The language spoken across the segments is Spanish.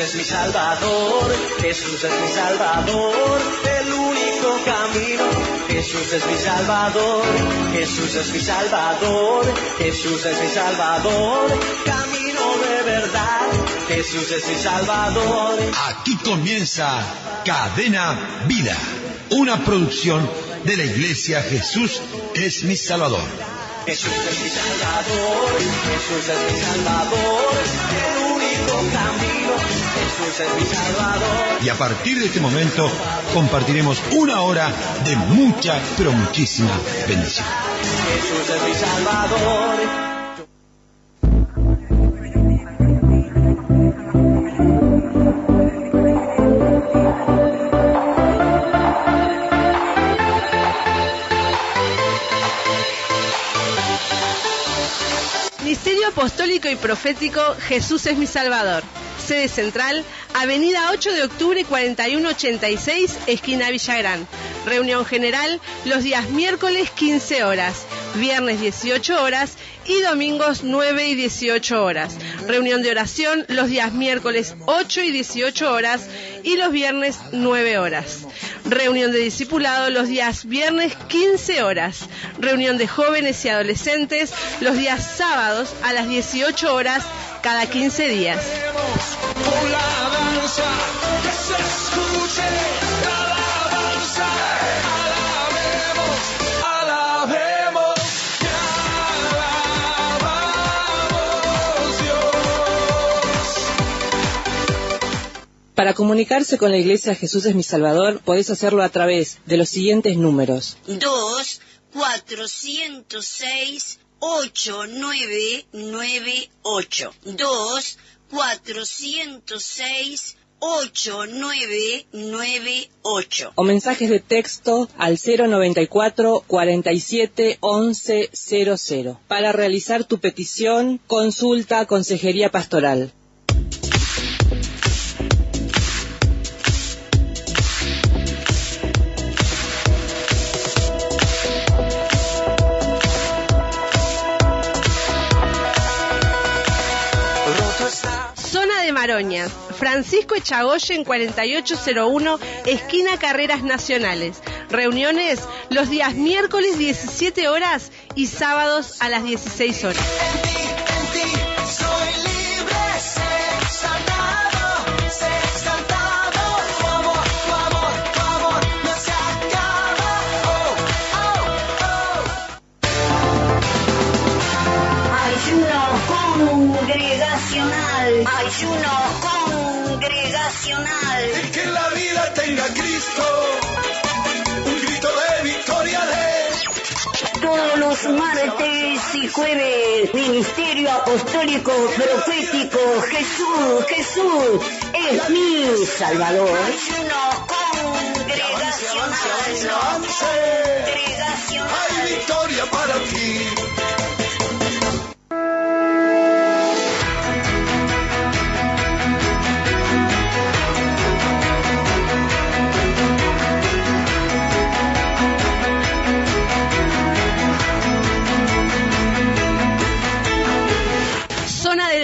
es mi Salvador, Jesús es mi Salvador, el único camino. Jesús es mi Salvador, Jesús es mi Salvador, Jesús es mi Salvador, camino de verdad. Jesús es mi Salvador. Aquí comienza Cadena Vida, una producción de la Iglesia Jesús es mi Salvador. Jesús es mi Salvador, Jesús es mi Salvador, el único camino. Jesús es mi Salvador. Y a partir de este momento compartiremos una hora de mucha, pero muchísima bendición. Jesús es mi Salvador. Ministerio Apostólico y Profético Jesús es mi Salvador. Sede central, Avenida 8 de Octubre 4186, esquina Villagrán. Reunión general los días miércoles 15 horas, viernes 18 horas y domingos 9 y 18 horas. Reunión de oración los días miércoles 8 y 18 horas y los viernes 9 horas. Reunión de discipulado los días viernes 15 horas. Reunión de jóvenes y adolescentes los días sábados a las 18 horas cada 15 días. Para comunicarse con la Iglesia Jesús es mi Salvador, podés hacerlo a través de los siguientes números. 2-406-8998. 2-406-8998. O mensajes de texto al 094 47 11 00. Para realizar tu petición, consulta Consejería Pastoral. Maroñas, Francisco Echagoyen 4801, esquina Carreras Nacionales. Reuniones los días miércoles 17 horas y sábados a las 16 horas. Ayuno congregacional. Y que la vida tenga Cristo, un grito de victoria de... Todos los martes y jueves, Ministerio Apostólico Profético Jesús es mi Salvador. Ayuno congregacional. Hay victoria para ti.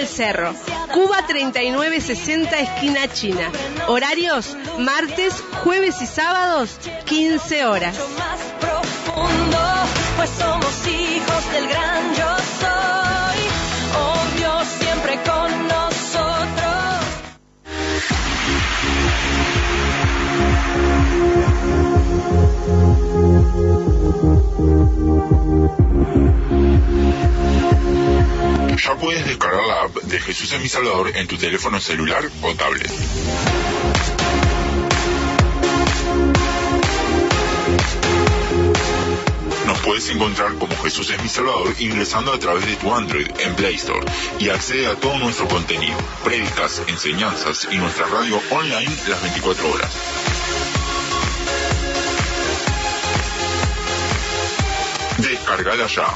Cerro, Cuba 3960, esquina China. Horarios martes, jueves y sábados 15 horas. Más profundo, pues somos hijos del gran yo soy. Oh Dios siempre con nosotros. Ya puedes descargar la app de Jesús es mi Salvador en tu teléfono celular o tablet. Nos puedes encontrar como Jesús es mi Salvador ingresando a través de tu Android en Play Store y accede a todo nuestro contenido, prédicas, enseñanzas y nuestra radio online las 24 horas. Descargala ya.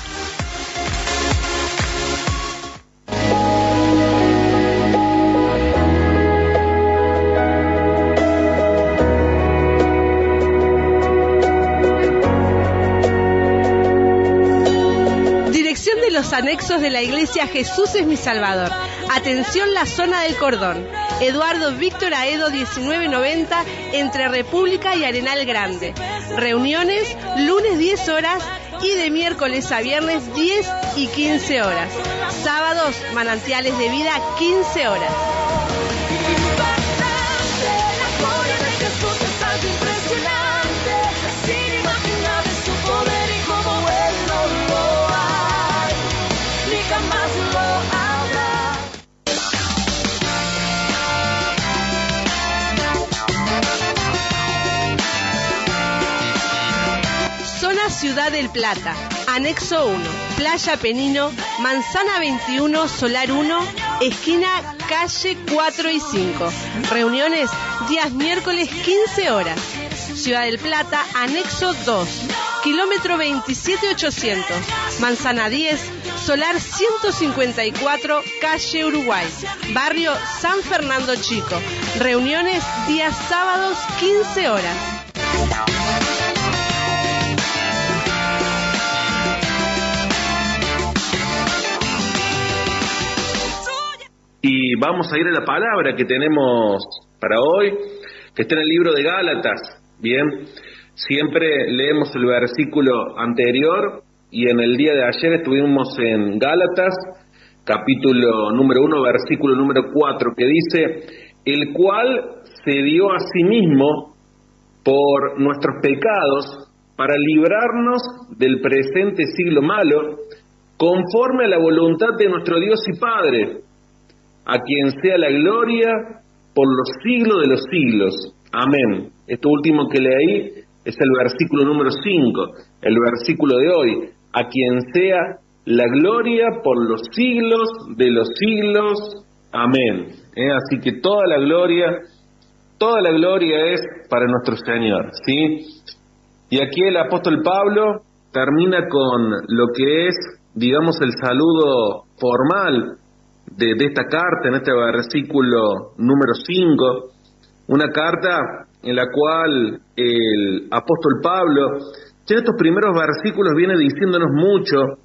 de los anexos de la iglesia Jesús es mi Salvador. Atención, la zona del Cordón. Eduardo Víctor Aedo 1990, entre República y Arenal Grande. Reuniones lunes 10 horas y de miércoles a viernes 10 y 15 horas. Sábados, Manantiales de Vida, 15 horas. Ciudad del Plata, Anexo 1, Playa Penino, Manzana 21, Solar 1, esquina calle 4 y 5. Reuniones días miércoles 15 horas. Ciudad del Plata, Anexo 2, kilómetro 27800, Manzana 10, Solar 154, calle Uruguay, barrio San Fernando Chico. Reuniones días sábados 15 horas. Y vamos a ir a la palabra que tenemos para hoy, que está en el libro de Gálatas. Bien, siempre leemos el versículo anterior y en el día de ayer estuvimos en Gálatas, capítulo número 1, versículo número 4, que dice: el cual se dio a sí mismo por nuestros pecados para librarnos del presente siglo malo, conforme a la voluntad de nuestro Dios y Padre, a quien sea la gloria por los siglos de los siglos. Amén. Esto último que leí es el versículo número 5, el versículo de hoy. A quien sea la gloria por los siglos de los siglos. Amén. Así que toda la gloria es para nuestro Señor, ¿sí? Y aquí el apóstol Pablo termina con lo que es, digamos, el saludo formal de esta carta, en este versículo número 5, una carta en la cual el apóstol Pablo, ya en estos primeros versículos, viene diciéndonos mucho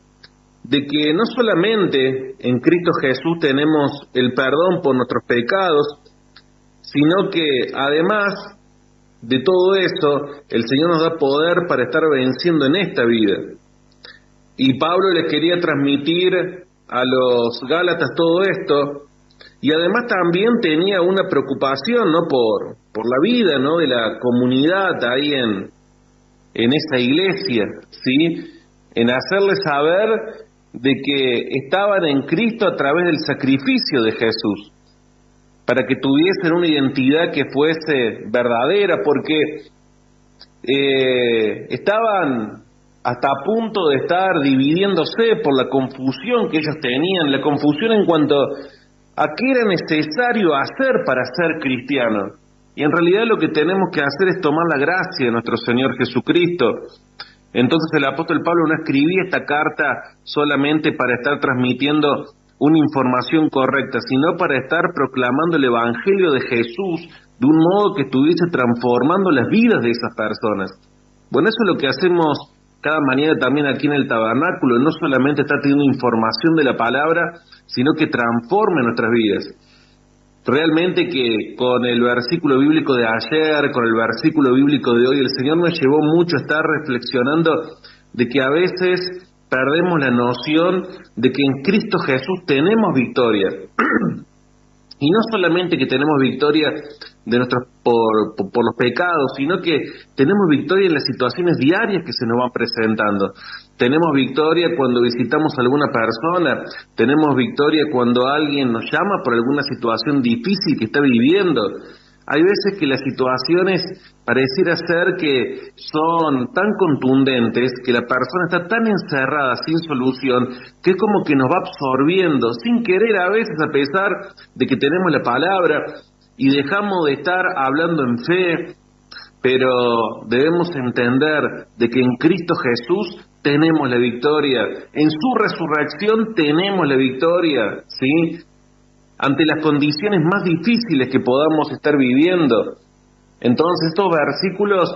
de que no solamente en Cristo Jesús tenemos el perdón por nuestros pecados, sino que además de todo eso, el Señor nos da poder para estar venciendo en esta vida. Y Pablo les quería transmitir a los Gálatas todo esto, y además también tenía una preocupación, ¿no?, por la vida, ¿no?, de la comunidad ahí en esa iglesia, ¿sí?, en hacerles saber de que estaban en Cristo a través del sacrificio de Jesús, para que tuviesen una identidad que fuese verdadera, porque estaban hasta a punto de estar dividiéndose por la confusión que ellos tenían, la confusión en cuanto a qué era necesario hacer para ser cristiano. Y en realidad lo que tenemos que hacer es tomar la gracia de nuestro Señor Jesucristo. Entonces el apóstol Pablo no escribía esta carta solamente para estar transmitiendo una información correcta, sino para estar proclamando el Evangelio de Jesús de un modo que estuviese transformando las vidas de esas personas. Bueno, eso es lo que hacemos cada mañana también aquí en el tabernáculo, no solamente está teniendo información de la palabra, sino que transforma nuestras vidas. Realmente que con el versículo bíblico de ayer, con el versículo bíblico de hoy, el Señor nos llevó mucho a estar reflexionando de que a veces perdemos la noción de que en Cristo Jesús tenemos victoria. Y no solamente que tenemos victoria de nuestros por los pecados, sino que tenemos victoria en las situaciones diarias que se nos van presentando. Tenemos victoria cuando visitamos a alguna persona, tenemos victoria cuando alguien nos llama por alguna situación difícil que está viviendo. Hay veces que las situaciones pareciera ser que son tan contundentes, que la persona está tan encerrada, sin solución, que es como que nos va absorbiendo, sin querer a veces, a pesar de que tenemos la palabra, y dejamos de estar hablando en fe, pero debemos entender de que en Cristo Jesús tenemos la victoria, en su resurrección tenemos la victoria, ¿sí?, ante las condiciones más difíciles que podamos estar viviendo. Entonces estos versículos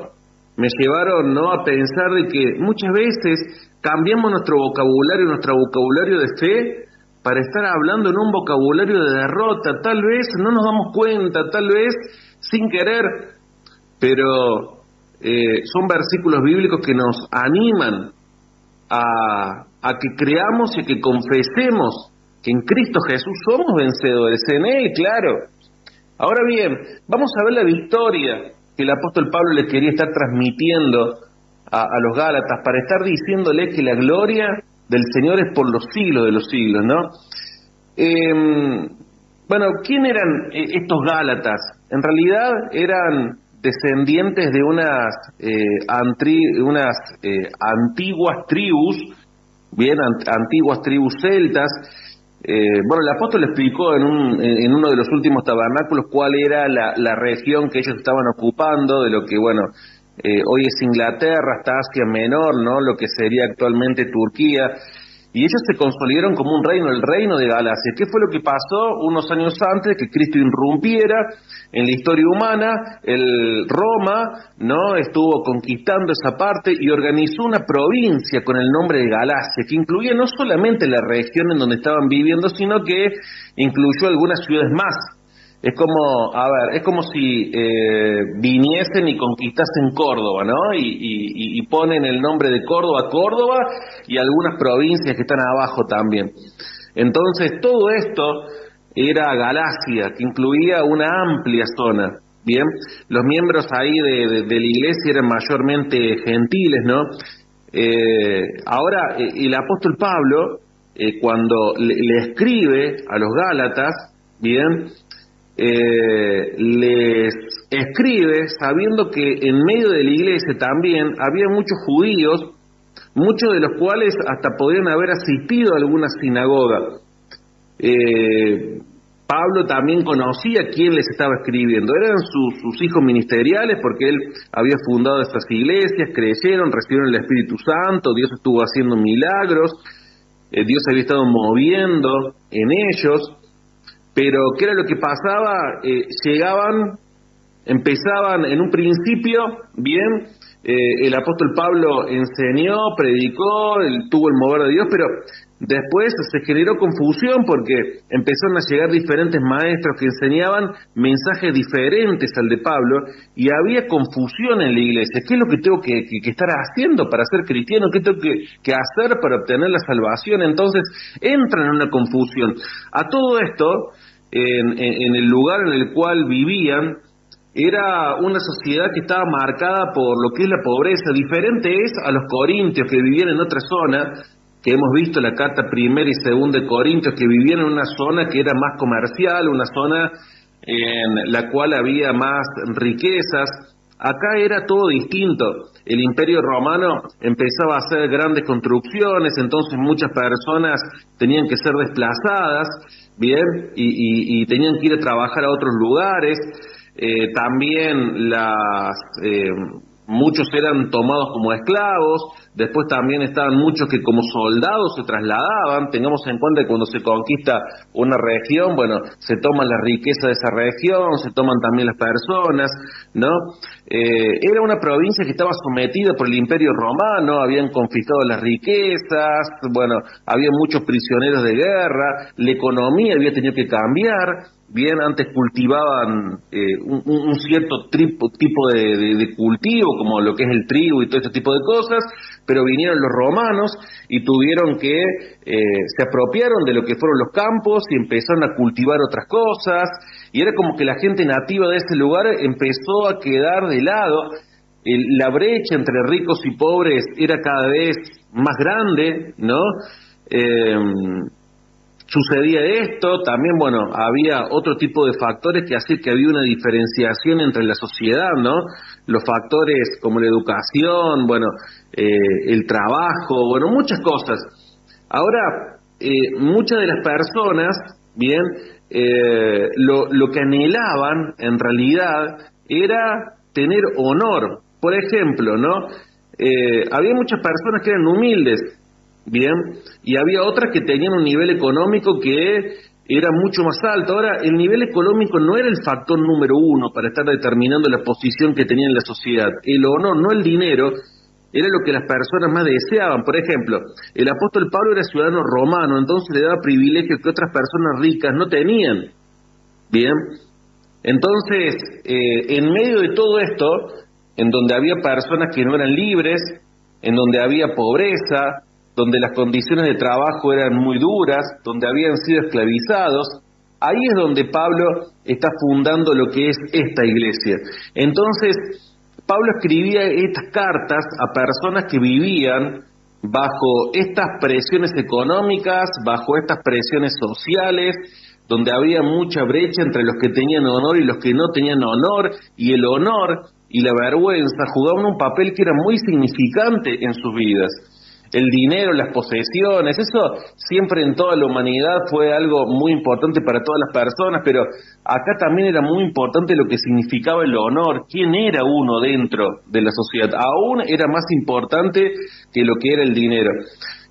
me llevaron, ¿no?, a pensar de que muchas veces cambiamos nuestro vocabulario de fe para estar hablando en un vocabulario de derrota. Tal vez no nos damos cuenta, tal vez sin querer, pero son versículos bíblicos que nos animan a que creamos y que confesemos que en Cristo Jesús somos vencedores, en Él, claro. Ahora bien, vamos a ver la victoria que el apóstol Pablo les quería estar transmitiendo a los Gálatas, para estar diciéndole que la gloria del Señor es por los siglos de los siglos, ¿no? Bueno, ¿quién eran estos Gálatas? En realidad eran descendientes de unas antiguas tribus, bien, antiguas tribus celtas. Bueno, el apóstol explicó en uno de los últimos tabernáculos cuál era la región que ellos estaban ocupando, de lo que, bueno, hoy es Inglaterra, hasta Asia Menor, ¿no?, lo que sería actualmente Turquía. Y ellos se consolidaron como un reino, el reino de Galacia. ¿Qué fue lo que pasó unos años antes de que Cristo irrumpiera en la historia humana? Roma, ¿no?, estuvo conquistando esa parte y organizó una provincia con el nombre de Galacia, que incluía no solamente la región en donde estaban viviendo, sino que incluyó algunas ciudades más. Es como si viniesen y conquistasen Córdoba, ¿no? Y ponen el nombre de Córdoba y algunas provincias que están abajo también. Entonces, todo esto era Galacia, que incluía una amplia zona. Bien, los miembros ahí de la iglesia eran mayormente gentiles, ¿no? Ahora, el apóstol Pablo, cuando le escribe a los Gálatas, bien, les escribe sabiendo que en medio de la iglesia también había muchos judíos, muchos de los cuales hasta podían haber asistido a alguna sinagoga. Pablo también conocía quién les estaba escribiendo, eran sus hijos ministeriales, porque él había fundado estas iglesias, creyeron, recibieron el Espíritu Santo, Dios estuvo haciendo milagros, Dios había estado moviendo en ellos. Pero ¿qué era lo que pasaba? Empezaban en un principio, bien, el apóstol Pablo enseñó, predicó, tuvo el mover de Dios, pero después se generó confusión porque empezaron a llegar diferentes maestros que enseñaban mensajes diferentes al de Pablo y había confusión en la iglesia. ¿Qué es lo que tengo que estar haciendo para ser cristiano? ¿Qué tengo que hacer para obtener la salvación? Entonces entran en una confusión. A todo esto, en el lugar en el cual vivían, era una sociedad que estaba marcada por lo que es la pobreza. Diferente es a los corintios, que vivían en otra zona, que hemos visto la carta 1 y 2 de Corintios, que vivían en una zona que era más comercial, una zona en la cual había más riquezas. Acá era todo distinto. El Imperio Romano empezaba a hacer grandes construcciones, entonces muchas personas tenían que ser desplazadas, bien, y tenían que ir a trabajar a otros lugares. También muchos eran tomados como esclavos. Después también estaban muchos que como soldados se trasladaban. Tengamos en cuenta que cuando se conquista una región, bueno, se toman la riqueza de esa región, se toman también las personas, ¿no? Era una provincia que estaba sometida por el Imperio Romano, habían confiscado las riquezas, bueno, había muchos prisioneros de guerra, la economía había tenido que cambiar. Bien, antes cultivaban un cierto tipo de cultivo, como lo que es el trigo y todo este tipo de cosas, pero vinieron los romanos y tuvieron que, se apropiaron de lo que fueron los campos y empezaron a cultivar otras cosas, y era como que la gente nativa de ese lugar empezó a quedar de lado. La brecha entre ricos y pobres era cada vez más grande, ¿no? Sucedía esto, también, bueno, había otro tipo de factores que hacían que había una diferenciación entre la sociedad, ¿no? Los factores como la educación, bueno, el trabajo, bueno, muchas cosas. Ahora, muchas de las personas, bien, lo que anhelaban en realidad era tener honor. Por ejemplo, ¿no? Había muchas personas que eran humildes, bien, y había otras que tenían un nivel económico que era mucho más alto. Ahora, el nivel económico no era el factor número uno para estar determinando la posición que tenía en la sociedad. El honor, no el dinero, era lo que las personas más deseaban. Por ejemplo, el apóstol Pablo era ciudadano romano, entonces le daba privilegios que otras personas ricas no tenían. Bien, entonces, en medio de todo esto, en donde había personas que no eran libres, en donde había pobreza, donde las condiciones de trabajo eran muy duras, donde habían sido esclavizados, ahí es donde Pablo está fundando lo que es esta iglesia. Entonces, Pablo escribía estas cartas a personas que vivían bajo estas presiones económicas, bajo estas presiones sociales, donde había mucha brecha entre los que tenían honor y los que no tenían honor, y el honor y la vergüenza jugaban un papel que era muy significante en sus vidas. El dinero, las posesiones, eso siempre en toda la humanidad fue algo muy importante para todas las personas, pero acá también era muy importante lo que significaba el honor, quién era uno dentro de la sociedad, aún era más importante que lo que era el dinero.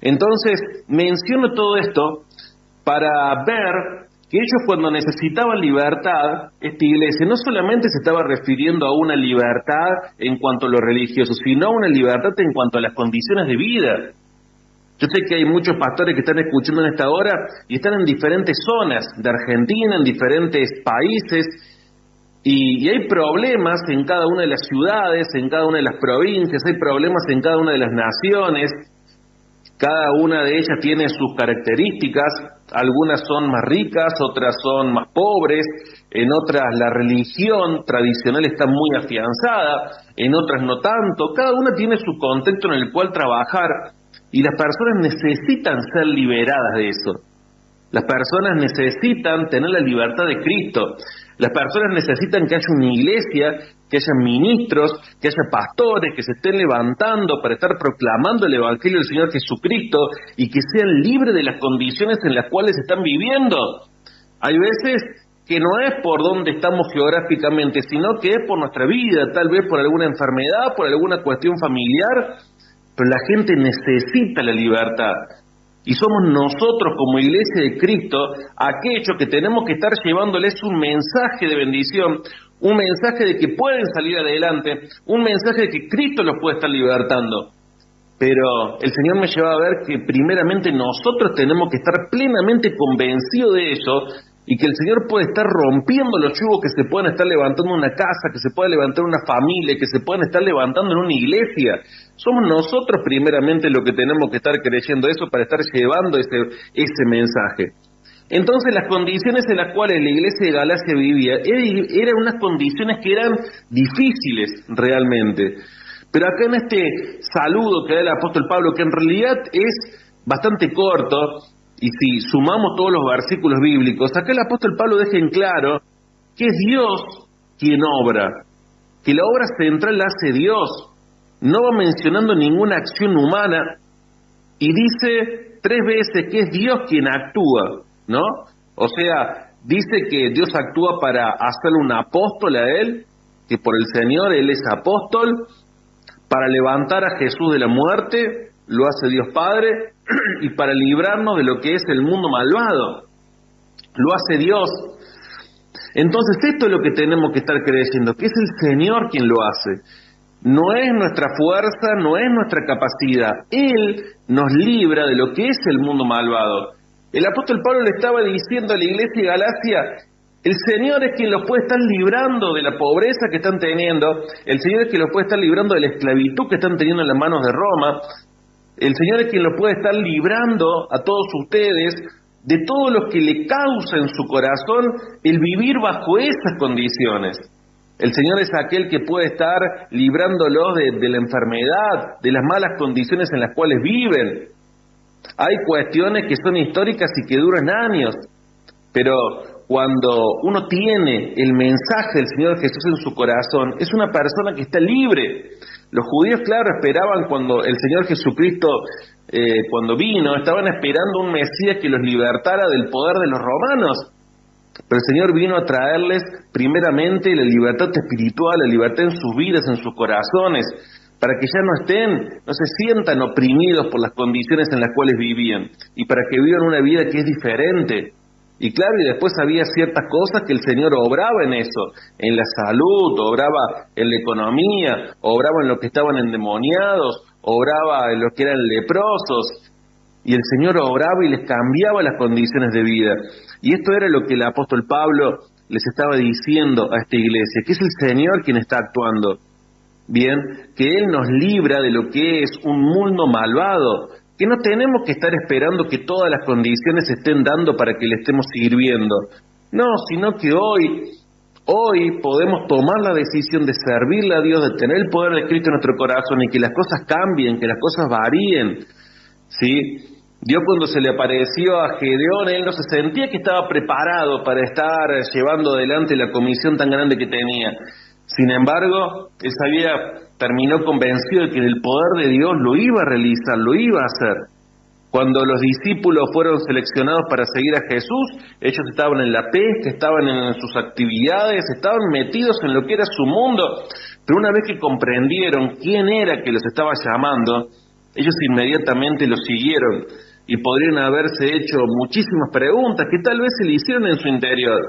Entonces, menciono todo esto para ver que ellos cuando necesitaban libertad, esta iglesia no solamente se estaba refiriendo a una libertad en cuanto a lo religioso, sino a una libertad en cuanto a las condiciones de vida. Yo sé que hay muchos pastores que están escuchando en esta hora y están en diferentes zonas de Argentina, en diferentes países, y hay problemas en cada una de las ciudades, en cada una de las provincias, hay problemas en cada una de las naciones. Cada una de ellas tiene sus características, algunas son más ricas, otras son más pobres, en otras la religión tradicional está muy afianzada, en otras no tanto, cada una tiene su contexto en el cual trabajar y las personas necesitan ser liberadas de eso. Las personas necesitan tener la libertad de Cristo. Las personas necesitan que haya una iglesia, que haya ministros, que haya pastores, que se estén levantando para estar proclamando el Evangelio del Señor Jesucristo y que sean libres de las condiciones en las cuales están viviendo. Hay veces que no es por donde estamos geográficamente, sino que es por nuestra vida, tal vez por alguna enfermedad, por alguna cuestión familiar, pero la gente necesita la libertad. Y somos nosotros como iglesia de Cristo aquellos que tenemos que estar llevándoles un mensaje de bendición, un mensaje de que pueden salir adelante, un mensaje de que Cristo los puede estar libertando. Pero el Señor me lleva a ver que primeramente nosotros tenemos que estar plenamente convencidos de eso y que el Señor puede estar rompiendo los yugos que se pueden estar levantando en una casa, que se puede levantar una familia, que se pueden estar levantando en una iglesia. Somos nosotros primeramente los que tenemos que estar creyendo eso para estar llevando ese mensaje. Entonces las condiciones en las cuales la iglesia de Galacia vivía eran unas condiciones que eran difíciles realmente. Pero acá en este saludo que da el apóstol Pablo, que en realidad es bastante corto, y si sumamos todos los versículos bíblicos, acá el apóstol Pablo deja en claro que es Dios quien obra, que la obra central la hace Dios. No va mencionando ninguna acción humana y dice 3 veces que es Dios quien actúa, ¿no? O sea, dice que Dios actúa para hacerle un apóstol a él, que por el Señor él es apóstol, para levantar a Jesús de la muerte, lo hace Dios Padre, y para librarnos de lo que es el mundo malvado, lo hace Dios. Entonces esto es lo que tenemos que estar creyendo, que es el Señor quien lo hace. No es nuestra fuerza, no es nuestra capacidad. Él nos libra de lo que es el mundo malvado. El apóstol Pablo le estaba diciendo a la iglesia de Galacia, el Señor es quien los puede estar librando de la pobreza que están teniendo, el Señor es quien los puede estar librando de la esclavitud que están teniendo en las manos de Roma, el Señor es quien los puede estar librando a todos ustedes de todo lo que le causa en su corazón el vivir bajo esas condiciones. El Señor es aquel que puede estar librándolos de la enfermedad, de las malas condiciones en las cuales viven. Hay cuestiones que son históricas y que duran años, pero cuando uno tiene el mensaje del Señor Jesús en su corazón, es una persona que está libre. Los judíos, claro, esperaban cuando el Señor Jesucristo, cuando vino, estaban esperando un Mesías que los libertara del poder de los romanos. Pero el Señor vino a traerles primeramente la libertad espiritual, la libertad en sus vidas, en sus corazones, para que ya no se sientan oprimidos por las condiciones en las cuales vivían, y para que vivan una vida que es diferente. Y claro, y después había ciertas cosas que el Señor obraba en eso, en la salud, obraba en la economía, obraba en los que estaban endemoniados, obraba en los que eran leprosos, y el Señor obraba y les cambiaba las condiciones de vida. Y esto era lo que el apóstol Pablo les estaba diciendo a esta iglesia, que es el Señor quien está actuando. Bien, que Él nos libra de lo que es un mundo malvado, que no tenemos que estar esperando que todas las condiciones se estén dando para que le estemos sirviendo. No, sino que hoy podemos tomar la decisión de servirle a Dios, de tener el poder de Cristo en nuestro corazón y que las cosas cambien, que las cosas varíen. ¿Sí? Dios, cuando se le apareció a Gedeón, él no se sentía que estaba preparado para estar llevando adelante la comisión tan grande que tenía. Sin embargo, él terminó convencido de que el poder de Dios lo iba a realizar, lo iba a hacer. Cuando los discípulos fueron seleccionados para seguir a Jesús, ellos estaban en la pesca, estaban en sus actividades, estaban metidos en lo que era su mundo. Pero una vez que comprendieron quién era que los estaba llamando, ellos inmediatamente lo siguieron y podrían haberse hecho muchísimas preguntas que tal vez se le hicieron en su interior.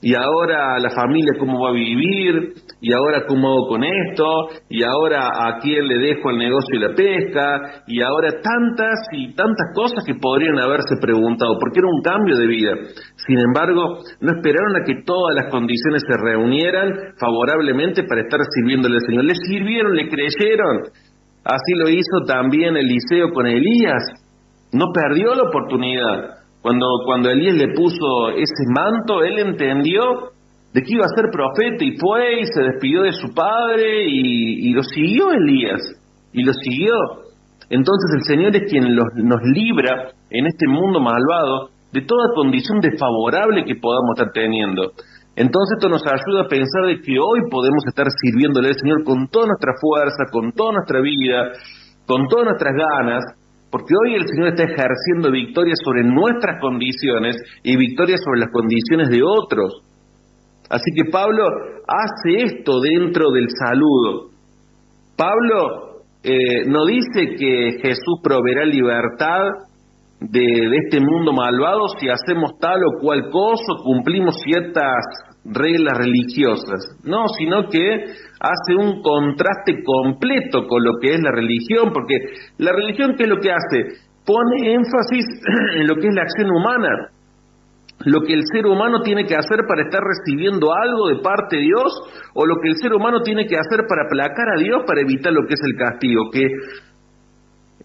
Y ahora la familia cómo va a vivir, y ahora cómo hago con esto, y ahora a quién le dejo el negocio y la pesca, y ahora tantas y tantas cosas que podrían haberse preguntado, porque era un cambio de vida. Sin embargo, no esperaron a que todas las condiciones se reunieran favorablemente para estar sirviéndole al Señor. Le sirvieron, le creyeron. Así lo hizo también Eliseo con Elías. No perdió la oportunidad. Cuando Elías le puso ese manto, él entendió de que iba a ser profeta y fue y se despidió de su padre y lo siguió Elías, y lo siguió. Entonces el Señor es quien nos libra en este mundo malvado de toda condición desfavorable que podamos estar teniendo. Entonces esto nos ayuda a pensar de que hoy podemos estar sirviéndole al Señor con toda nuestra fuerza, con toda nuestra vida, con todas nuestras ganas, porque hoy el Señor está ejerciendo victoria sobre nuestras condiciones y victoria sobre las condiciones de otros. Así que Pablo hace esto dentro del saludo. Pablo no dice que Jesús proveerá libertad de este mundo malvado si hacemos tal o cual cosa, cumplimos ciertas reglas religiosas. No, sino que hace un contraste completo con lo que es la religión, porque la religión, ¿qué es lo que hace? Pone énfasis en lo que es la acción humana, lo que el ser humano tiene que hacer para estar recibiendo algo de parte de Dios, o lo que el ser humano tiene que hacer para aplacar a Dios, para evitar lo que es el castigo, que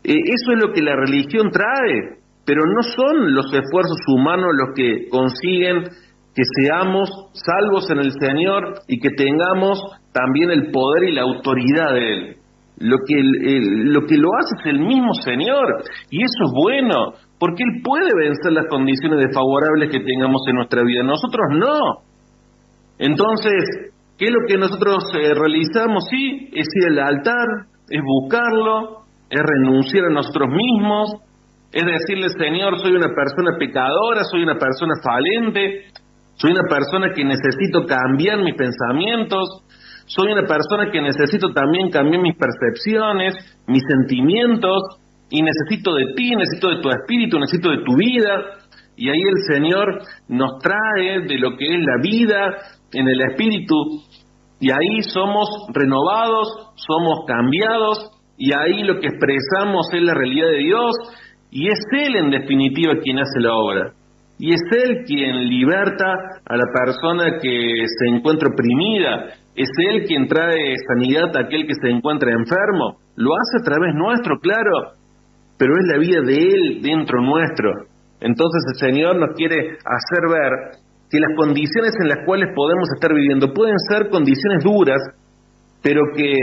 eso es lo que la religión trae, pero no son los esfuerzos humanos los que consiguen que seamos salvos en el Señor y que tengamos también el poder y la autoridad de Él. Lo que lo hace es el mismo Señor, y eso es bueno, porque Él puede vencer las condiciones desfavorables que tengamos en nuestra vida, nosotros no. Entonces, ¿qué es lo que nosotros realizamos? Sí, es ir al altar, es buscarlo, es renunciar a nosotros mismos, es decirle: Señor, soy una persona pecadora, soy una persona falente, soy una persona que necesito cambiar mis pensamientos, soy una persona que necesito también cambiar mis percepciones, mis sentimientos, y necesito de ti, necesito de tu espíritu, necesito de tu vida. Y ahí el Señor nos trae de lo que es la vida en el espíritu, y ahí somos renovados, somos cambiados, y ahí lo que expresamos es la realidad de Dios, y es Él en definitiva quien hace la obra. Y es Él quien liberta a la persona que se encuentra oprimida. Es Él quien trae sanidad a aquel que se encuentra enfermo. Lo hace a través nuestro, claro, pero es la vida de Él dentro nuestro. Entonces el Señor nos quiere hacer ver que las condiciones en las cuales podemos estar viviendo pueden ser condiciones duras, pero que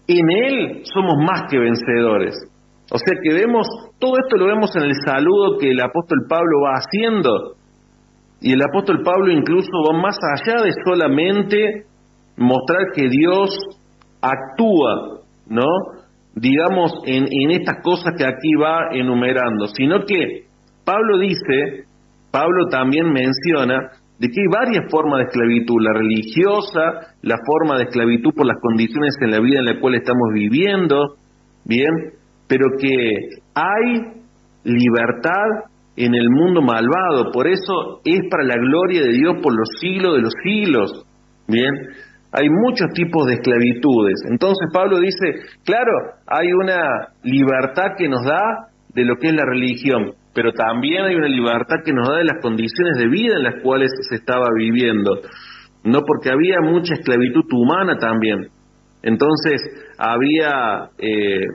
en Él somos más que vencedores. O sea que todo esto lo vemos en el saludo que el apóstol Pablo va haciendo. Y el apóstol Pablo incluso va más allá de solamente mostrar que Dios actúa, ¿no? Digamos, en estas cosas que aquí va enumerando, sino que Pablo también menciona de que hay varias formas de esclavitud: la religiosa, la forma de esclavitud por las condiciones en la vida en la cual estamos viviendo, bien, pero que hay libertad en el mundo malvado. Por eso es para la gloria de Dios por los siglos de los siglos. Bien, hay muchos tipos de esclavitudes. Entonces Pablo dice, claro, hay una libertad que nos da de lo que es la religión, pero también hay una libertad que nos da de las condiciones de vida en las cuales se estaba viviendo. No, porque había mucha esclavitud humana también. Entonces había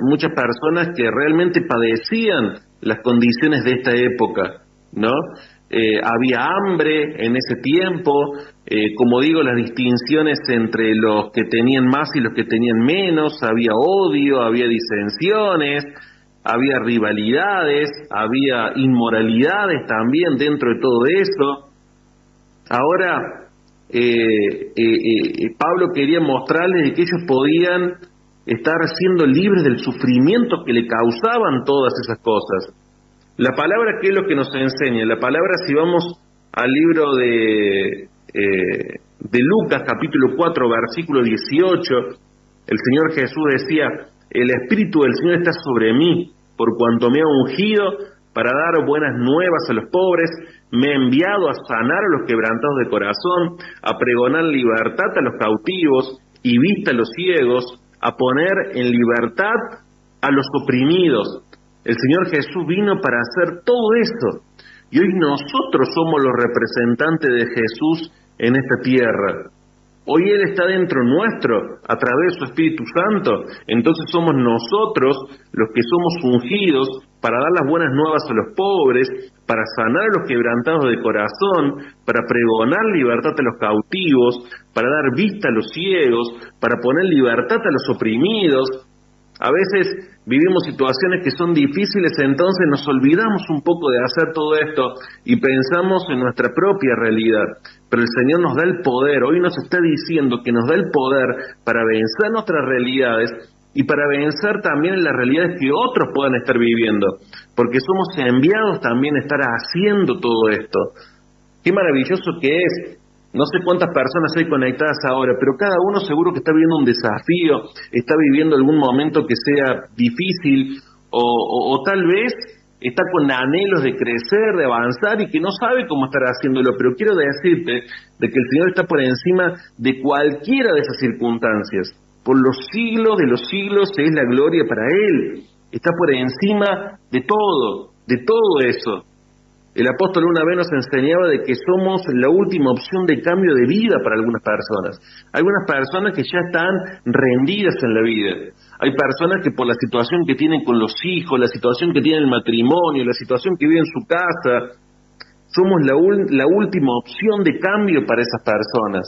muchas personas que realmente padecían las condiciones de esta época, ¿no? Había hambre en ese tiempo, como digo, las distinciones entre los que tenían más y los que tenían menos, había odio, había disensiones, había rivalidades, había inmoralidades también dentro de todo eso. Ahora, Pablo quería mostrarles de que ellos podían estar siendo libres del sufrimiento que le causaban todas esas cosas. La palabra, ¿qué es lo que nos enseña? La palabra, si vamos al libro de Lucas, capítulo 4, versículo 18, el Señor Jesús decía, el Espíritu del Señor está sobre mí, por cuanto me ha ungido para dar buenas nuevas a los pobres, me ha enviado a sanar a los quebrantados de corazón, a pregonar libertad a los cautivos y vista a los ciegos, a poner en libertad a los oprimidos. El Señor Jesús vino para hacer todo esto, y hoy nosotros somos los representantes de Jesús en esta tierra. Hoy Él está dentro nuestro, a través de su Espíritu Santo. Entonces somos nosotros los que somos ungidos para dar las buenas nuevas a los pobres, para sanar a los quebrantados de corazón, para pregonar libertad a los cautivos, para dar vista a los ciegos, para poner libertad a los oprimidos. A veces vivimos situaciones que son difíciles, entonces nos olvidamos un poco de hacer todo esto y pensamos en nuestra propia realidad. Pero el Señor nos da el poder, hoy nos está diciendo que nos da el poder para vencer nuestras realidades y para vencer también las realidades que otros puedan estar viviendo, porque somos enviados también a estar haciendo todo esto. Qué maravilloso que es. No sé cuántas personas hay conectadas ahora, pero cada uno seguro que está viviendo un desafío, está viviendo algún momento que sea difícil, o tal vez está con anhelos de crecer, de avanzar y que no sabe cómo estar haciéndolo. Pero quiero decirte de que el Señor está por encima de cualquiera de esas circunstancias. Por los siglos de los siglos es la gloria para Él. Está por encima de todo eso. El apóstol una vez nos enseñaba de que somos la última opción de cambio de vida para algunas personas. Algunas personas que ya están rendidas en la vida. Hay personas que por la situación que tienen con los hijos, la situación que tienen en el matrimonio, la situación que viven en su casa, somos la última opción de cambio para esas personas.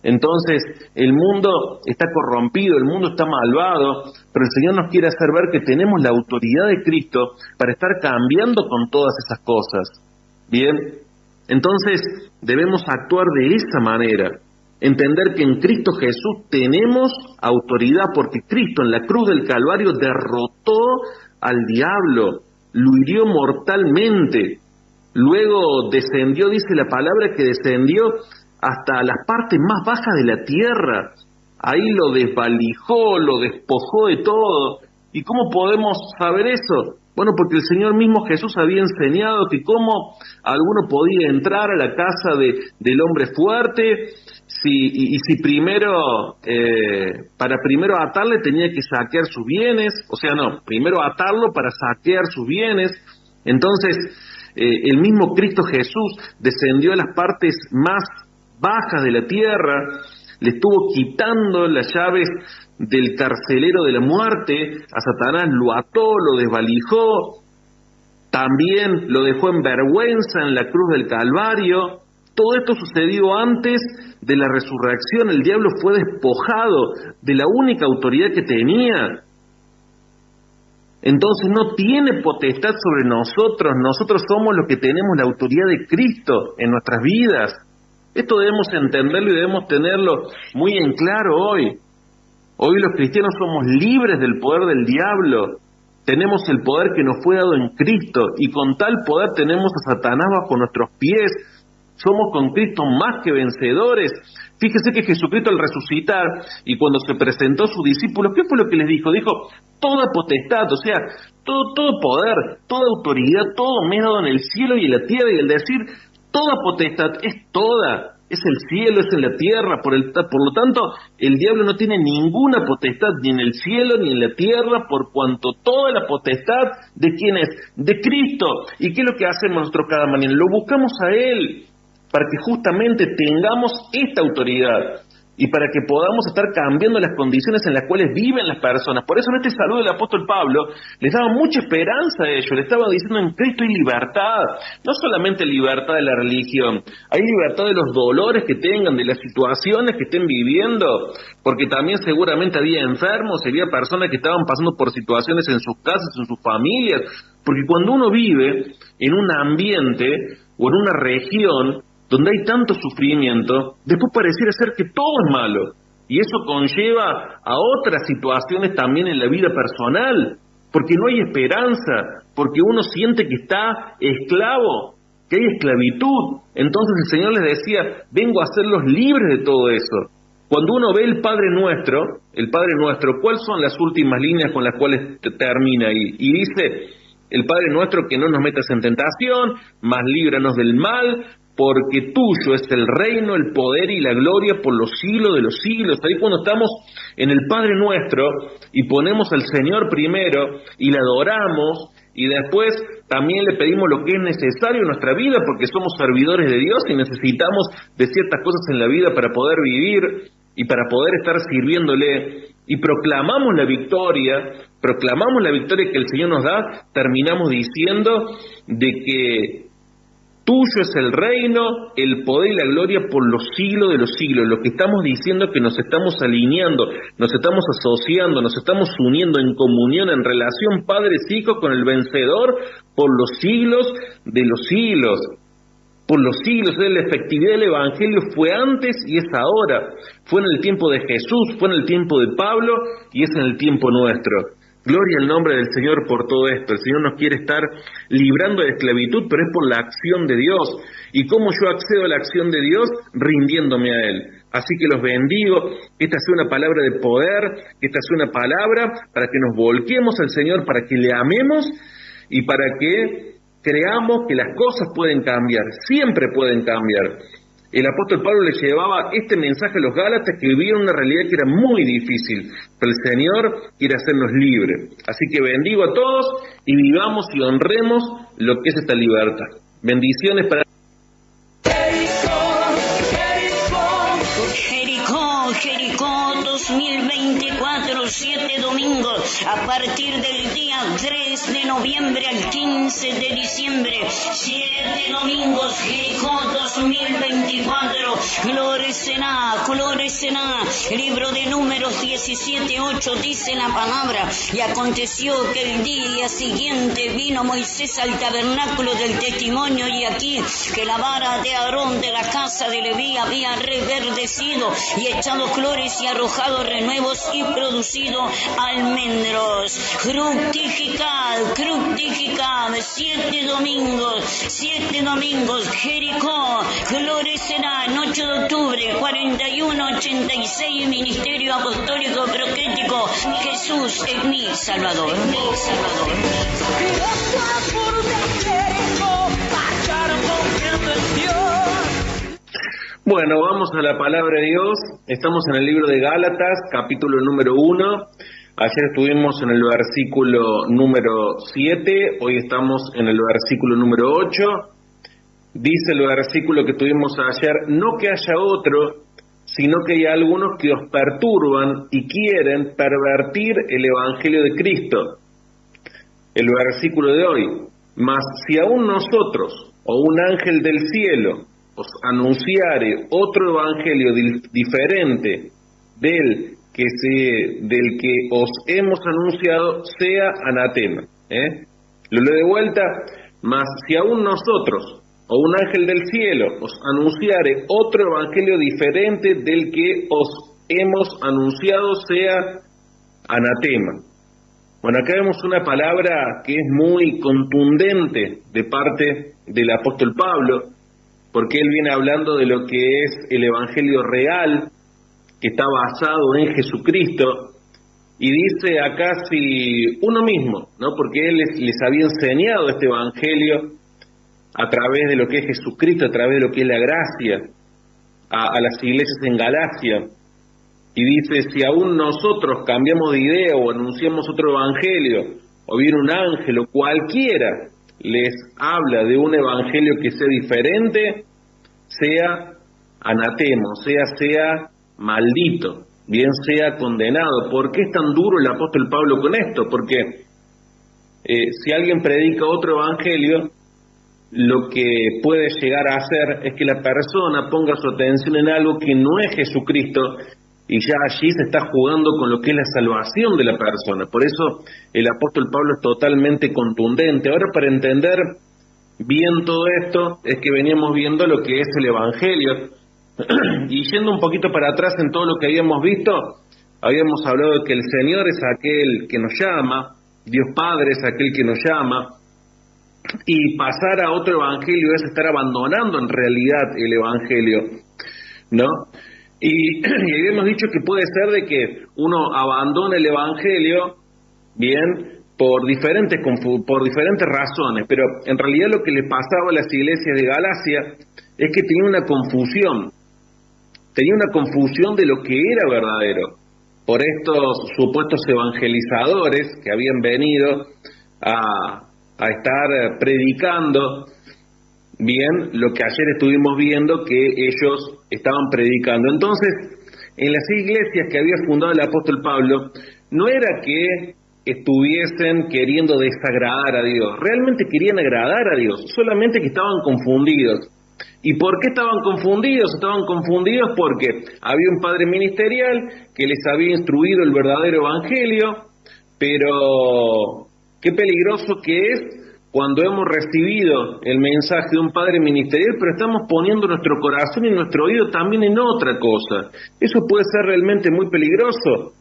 Entonces, el mundo está corrompido, el mundo está malvado, pero el Señor nos quiere hacer ver que tenemos la autoridad de Cristo para estar cambiando con todas esas cosas. Bien, entonces debemos actuar de esa manera, entender que en Cristo Jesús tenemos autoridad porque Cristo en la cruz del Calvario derrotó al diablo, lo hirió mortalmente, luego descendió, dice la palabra que descendió hasta las partes más bajas de la tierra, ahí lo desvalijó, lo despojó de todo. ¿Y cómo podemos saber eso? Bueno, porque el Señor mismo Jesús había enseñado que cómo alguno podía entrar a la casa del hombre fuerte, si primero, para primero atarle tenía que saquear sus bienes, o sea, no, primero atarlo para saquear sus bienes. Entonces, el mismo Cristo Jesús descendió a las partes más bajas de la tierra, le estuvo quitando las llaves del carcelero de la muerte, a Satanás lo ató, lo desvalijó, también lo dejó en vergüenza en la cruz del Calvario. Todo esto sucedió antes de la resurrección. El diablo fue despojado de la única autoridad que tenía. Entonces no tiene potestad sobre nosotros. Nosotros somos los que tenemos la autoridad de Cristo en nuestras vidas. Esto debemos entenderlo y debemos tenerlo muy en claro hoy. Hoy los cristianos somos libres del poder del diablo. Tenemos el poder que nos fue dado en Cristo y con tal poder tenemos a Satanás bajo nuestros pies. somos con Cristo más que vencedores. Fíjese que Jesucristo al resucitar y cuando se presentó a sus discípulos, ¿qué fue lo que les dijo? Dijo, toda potestad, o sea, todo poder, toda autoridad, todo me ha dado en el cielo y en la tierra, y el decir toda potestad es toda, es el cielo, es en la tierra, por lo tanto, el diablo no tiene ninguna potestad ni en el cielo ni en la tierra, por cuanto toda la potestad, ¿de quién es? De Cristo. ¿Y qué es lo que hacemos nosotros cada mañana? Lo buscamos a Él, para que justamente tengamos esta autoridad y para que podamos estar cambiando las condiciones en las cuales viven las personas. Por eso en este saludo del apóstol Pablo les daba mucha esperanza a ellos, les estaba diciendo en Cristo hay libertad, no solamente libertad de la religión, hay libertad de los dolores que tengan, de las situaciones que estén viviendo, porque también seguramente había enfermos, había personas que estaban pasando por situaciones en sus casas, en sus familias, porque cuando uno vive en un ambiente o en una región donde hay tanto sufrimiento, después pareciera ser que todo es malo. Y eso conlleva a otras situaciones también en la vida personal, porque no hay esperanza, porque uno siente que está esclavo, que hay esclavitud. Entonces el Señor les decía, vengo a hacerlos libres de todo eso. Cuando uno ve el Padre Nuestro, ¿cuáles son las últimas líneas con las cuales termina ahí? Y dice, el Padre Nuestro, que no nos metas en tentación, mas líbranos del mal, porque tuyo es el reino, el poder y la gloria por los siglos de los siglos. Ahí cuando estamos en el Padre Nuestro y ponemos al Señor primero y le adoramos y después también le pedimos lo que es necesario en nuestra vida porque somos servidores de Dios y necesitamos de ciertas cosas en la vida para poder vivir y para poder estar sirviéndole, y proclamamos la victoria que el Señor nos da, terminamos diciendo de que tuyo es el reino, el poder y la gloria por los siglos de los siglos. Lo que estamos diciendo es que nos estamos alineando, nos estamos asociando, nos estamos uniendo en comunión, en relación padres-hijos con el vencedor por los siglos de los siglos. Por los siglos, la efectividad del Evangelio fue antes y es ahora. Fue en el tiempo de Jesús, fue en el tiempo de Pablo y es en el tiempo nuestro. Gloria al nombre del Señor por todo esto. El Señor nos quiere estar librando de esclavitud, pero es por la acción de Dios. ¿Y cómo yo accedo a la acción de Dios? Rindiéndome a Él. Así que los bendigo, que esta sea una palabra de poder, que esta sea una palabra para que nos volquemos al Señor, para que le amemos y para que creamos que las cosas pueden cambiar, siempre pueden cambiar. El apóstol Pablo le llevaba este mensaje a los Gálatas que vivían una realidad que era muy difícil, pero el Señor quiere hacernos libres. Así que bendigo a todos y vivamos y honremos lo que es esta libertad. Bendiciones para Jericó 2024, 7 domingos, a partir del día 3 de noviembre al 15 de diciembre, 7 domingos, Jericó 2024, florecerá, libro de Números 17:8 dice la palabra, y aconteció que el día siguiente vino Moisés al tabernáculo del testimonio, y aquí que la vara de Aarón de la casa de Leví había reverdecido y echado flores y arrojado renuevos y producido almendros. Fructificad, 7 domingos, Jericó florecerá, 8 de octubre, 4186, Ministerio Apostólico Profético, Jesús es mi Salvador. Bueno, vamos a la palabra de Dios. Estamos en el libro de Gálatas, capítulo número 1. Ayer estuvimos en el versículo número 7, hoy estamos en el versículo número 8. Dice el versículo que tuvimos ayer, no que haya otro, sino que hay algunos que os perturban y quieren pervertir el Evangelio de Cristo. El versículo de hoy, mas si aún nosotros o un ángel del cielo os anunciare otro evangelio diferente del que os hemos anunciado, sea anatema. Lo leo de vuelta, mas si aún nosotros o un ángel del cielo os anunciare otro evangelio diferente del que os hemos anunciado, sea anatema. Bueno, acá vemos una palabra que es muy contundente de parte del apóstol Pablo, porque él viene hablando de lo que es el evangelio real, que está basado en Jesucristo, y dice acá si uno mismo, ¿no? Porque él les había enseñado este evangelio a través de lo que es Jesucristo, a través de lo que es la gracia, a las iglesias en Galacia, y dice, si aún nosotros cambiamos de idea o anunciamos otro evangelio, o viene un ángel o cualquiera les habla de un evangelio que sea diferente, sea anatema, sea maldito, bien sea condenado. ¿Por qué es tan duro el apóstol Pablo con esto? Porque si alguien predica otro evangelio, lo que puede llegar a hacer es que la persona ponga su atención en algo que no es Jesucristo, y ya allí se está jugando con lo que es la salvación de la persona. Por eso el apóstol Pablo es totalmente contundente. Ahora, para entender bien todo esto, es que veníamos viendo lo que es el evangelio, y yendo un poquito para atrás en todo lo que habíamos visto, habíamos hablado de que el Señor es aquel que nos llama, Dios Padre es aquel que nos llama, y pasar a otro evangelio es estar abandonando en realidad el evangelio, ¿no? Y habíamos dicho que puede ser de que uno abandone el evangelio, bien, por diferentes razones, pero en realidad lo que le pasaba a las iglesias de Galacia es que tenía una confusión de lo que era verdadero, por estos supuestos evangelizadores que habían venido a estar predicando, bien, lo que ayer estuvimos viendo que ellos estaban predicando. Entonces, en las iglesias que había fundado el apóstol Pablo, no era que estuviesen queriendo desagradar a Dios, realmente querían agradar a Dios, solamente que estaban confundidos. ¿Y por qué estaban confundidos? Estaban confundidos porque había un padre ministerial que les había instruido el verdadero evangelio, pero qué peligroso que es cuando hemos recibido el mensaje de un padre ministerial, pero estamos poniendo nuestro corazón y nuestro oído también en otra cosa. Eso puede ser realmente muy peligroso.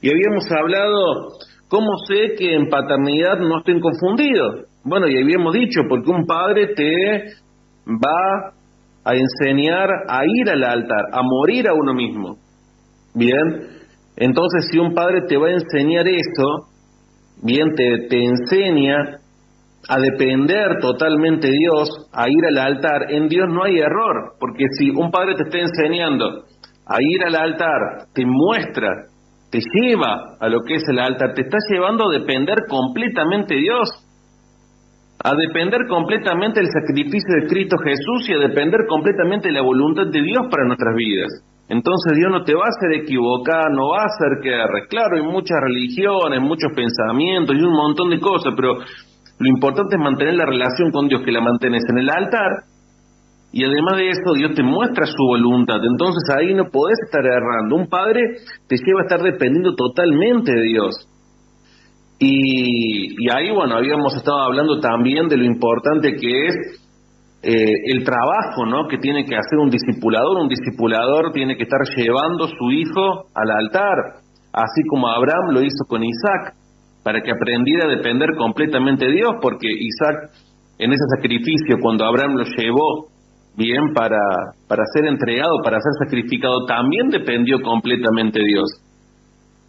Y habíamos hablado, ¿cómo sé que en paternidad no estén confundidos? Bueno, y habíamos dicho, porque un padre te va a enseñar a ir al altar, a morir a uno mismo. Bien, entonces si un padre te va a enseñar eso, bien, te enseña a depender totalmente de Dios, a ir al altar, en Dios no hay error, porque si un padre te está enseñando a ir al altar, te muestra, te lleva a lo que es el altar, te está llevando a depender completamente de Dios, a depender completamente del sacrificio de Cristo Jesús y a depender completamente de la voluntad de Dios para nuestras vidas. Entonces Dios no te va a hacer equivocar, no va a hacer que erres. Claro, hay muchas religiones, muchos pensamientos y un montón de cosas, pero lo importante es mantener la relación con Dios, que la mantenés en el altar, y además de eso Dios te muestra su voluntad. Entonces ahí no podés estar errando. Un padre te lleva a estar dependiendo totalmente de Dios. Y ahí, bueno, habíamos estado hablando también de lo importante que es el trabajo, ¿no?, que tiene que hacer un discipulador. Un discipulador tiene que estar llevando a su hijo al altar, así como Abraham lo hizo con Isaac, para que aprendiera a depender completamente de Dios, porque Isaac, en ese sacrificio, cuando Abraham lo llevó, bien, para ser entregado, para ser sacrificado, también dependió completamente de Dios.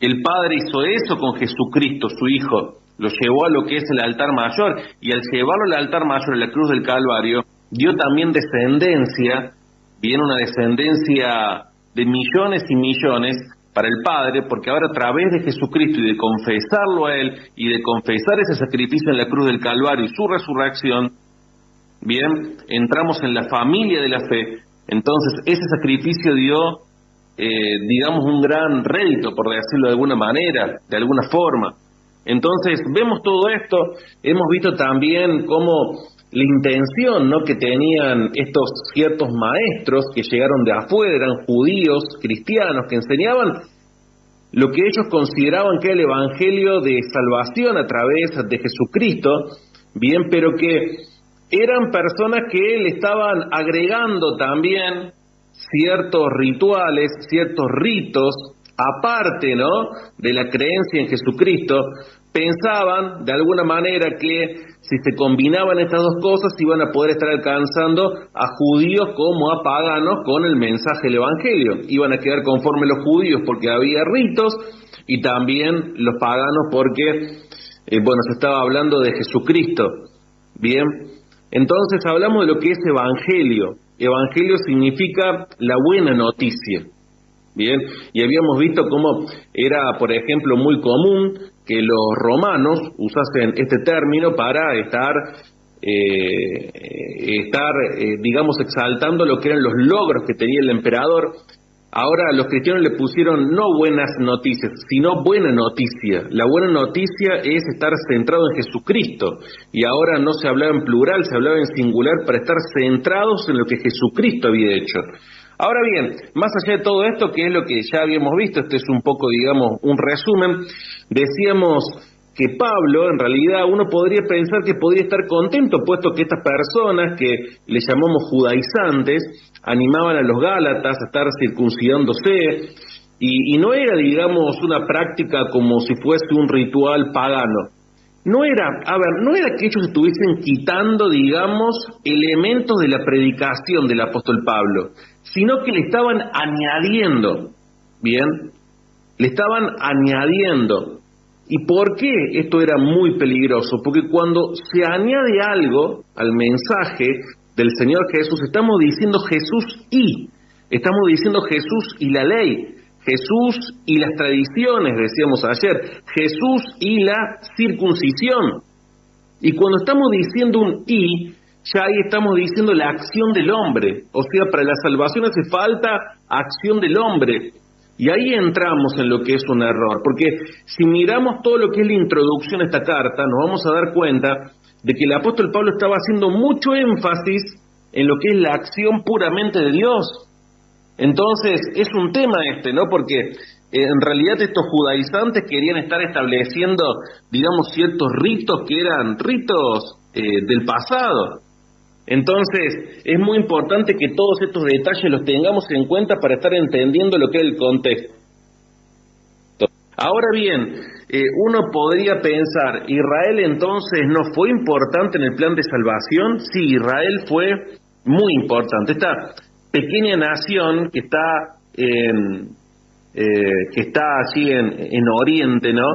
El Padre hizo eso con Jesucristo, su Hijo, lo llevó a lo que es el altar mayor, y al llevarlo al altar mayor, a la cruz del Calvario, dio también descendencia, bien, una descendencia de millones y millones para el Padre, porque ahora a través de Jesucristo y de confesarlo a Él, y de confesar ese sacrificio en la cruz del Calvario y su resurrección, bien, entramos en la familia de la fe. Entonces ese sacrificio dio, digamos, un gran rédito, por decirlo de alguna manera, de alguna forma. Entonces vemos todo esto, hemos visto también cómo la intención, ¿no?, que tenían estos ciertos maestros que llegaron de afuera, eran judíos, cristianos, que enseñaban lo que ellos consideraban que era el evangelio de salvación a través de Jesucristo, bien, pero que eran personas que le estaban agregando también ciertos rituales, ciertos ritos, aparte, ¿no?, de la creencia en Jesucristo, pensaban de alguna manera que si se combinaban estas dos cosas iban a poder estar alcanzando a judíos como a paganos con el mensaje del Evangelio. Iban a quedar conforme los judíos porque había ritos y también los paganos porque, se estaba hablando de Jesucristo. Bien, entonces hablamos de lo que es evangelio. Evangelio significa la buena noticia. Bien, y habíamos visto cómo era, por ejemplo, muy común que los romanos usasen este término para estar exaltando lo que eran los logros que tenía el emperador. Ahora los cristianos le pusieron no buenas noticias, sino buena noticia. La buena noticia es estar centrado en Jesucristo. Y ahora no se hablaba en plural, se hablaba en singular para estar centrados en lo que Jesucristo había hecho. Ahora bien, más allá de todo esto, que es lo que ya habíamos visto, este es un poco, un resumen, decíamos que Pablo, en realidad, uno podría pensar que podía estar contento, puesto que estas personas, que le llamamos judaizantes, animaban a los gálatas a estar circuncidándose, y no era, una práctica como si fuese un ritual pagano. No era que ellos estuviesen quitando, elementos de la predicación del apóstol Pablo, sino que le estaban añadiendo, ¿bien? Le estaban añadiendo. ¿Y por qué esto era muy peligroso? Porque cuando se añade algo al mensaje del Señor Jesús, estamos diciendo Jesús y la ley, Jesús y las tradiciones, decíamos ayer, Jesús y la circuncisión. Y cuando estamos diciendo un y, ya ahí estamos diciendo la acción del hombre. O sea, para la salvación hace falta acción del hombre. Y ahí entramos en lo que es un error, porque si miramos todo lo que es la introducción a esta carta, nos vamos a dar cuenta de que el apóstol Pablo estaba haciendo mucho énfasis en lo que es la acción puramente de Dios. Entonces, es un tema ¿no? Porque en realidad estos judaizantes querían estar estableciendo, ciertos ritos que eran ritos del pasado. Entonces, es muy importante que todos estos detalles los tengamos en cuenta para estar entendiendo lo que es el contexto. Ahora bien, uno podría pensar, ¿Israel entonces no fue importante en el plan de salvación? Sí, Israel fue muy importante. Esta pequeña nación que está allí en Oriente, ¿no?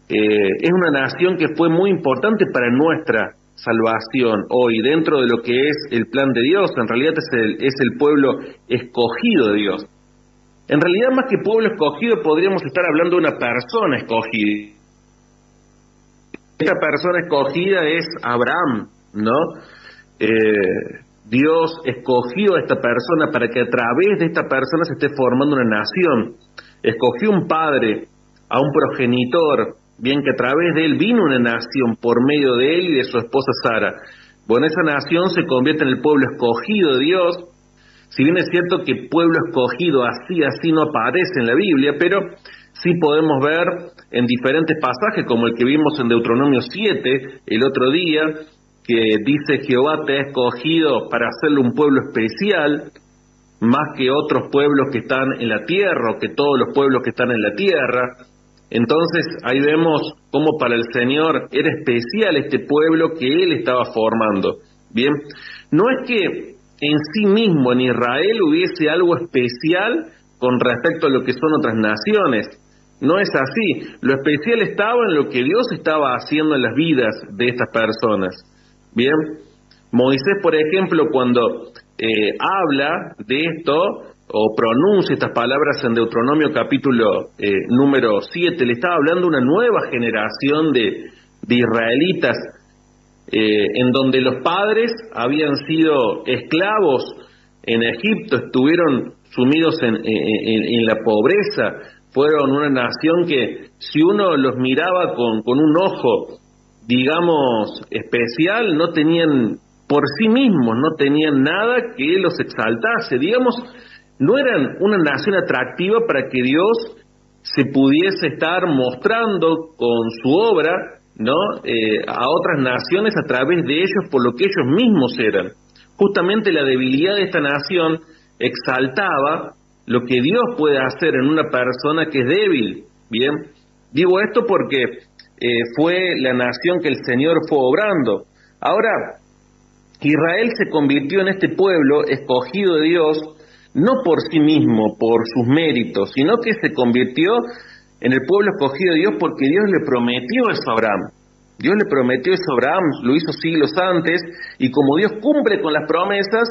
Es una nación que fue muy importante para nuestra salvación hoy, dentro de lo que es el plan de Dios. En realidad es el pueblo escogido de Dios. En realidad, más que pueblo escogido, podríamos estar hablando de una persona escogida. Esta persona escogida es Abraham, ¿no? Dios escogió a esta persona para que a través de esta persona se esté formando una nación. Escogió un padre, a un progenitor, bien, que a través de él vino una nación por medio de él y de su esposa Sara. Bueno, esa nación se convierte en el pueblo escogido de Dios. Si bien es cierto que pueblo escogido así no aparece en la Biblia, pero sí podemos ver en diferentes pasajes, como el que vimos en Deuteronomio 7 el otro día, que dice: Jehová te ha escogido para hacerle un pueblo especial, más que otros pueblos que están en la tierra, o que todos los pueblos que están en la tierra. Entonces ahí vemos cómo para el Señor era especial este pueblo que Él estaba formando. Bien, no es que en sí mismo en Israel hubiese algo especial con respecto a lo que son otras naciones. No es así. Lo especial estaba en lo que Dios estaba haciendo en las vidas de estas personas. Bien, Moisés, por ejemplo, cuando habla de esto o pronuncia estas palabras en Deuteronomio capítulo número 7, le estaba hablando a una nueva generación de israelitas, en donde los padres habían sido esclavos en Egipto, estuvieron sumidos en la pobreza, fueron una nación que si uno los miraba con un ojo, especial, no tenían por sí mismos, no tenían nada que los exaltase, no eran una nación atractiva para que Dios se pudiese estar mostrando con su obra, ¿no? A otras naciones a través de ellos por lo que ellos mismos eran. Justamente la debilidad de esta nación exaltaba lo que Dios puede hacer en una persona que es débil. Bien, digo esto porque fue la nación que el Señor fue obrando. Ahora, Israel se convirtió en este pueblo escogido de Dios, no por sí mismo, por sus méritos, sino que se convirtió en el pueblo escogido de Dios porque Dios le prometió eso a Abraham. Dios le prometió eso a Abraham, lo hizo siglos antes, y como Dios cumple con las promesas,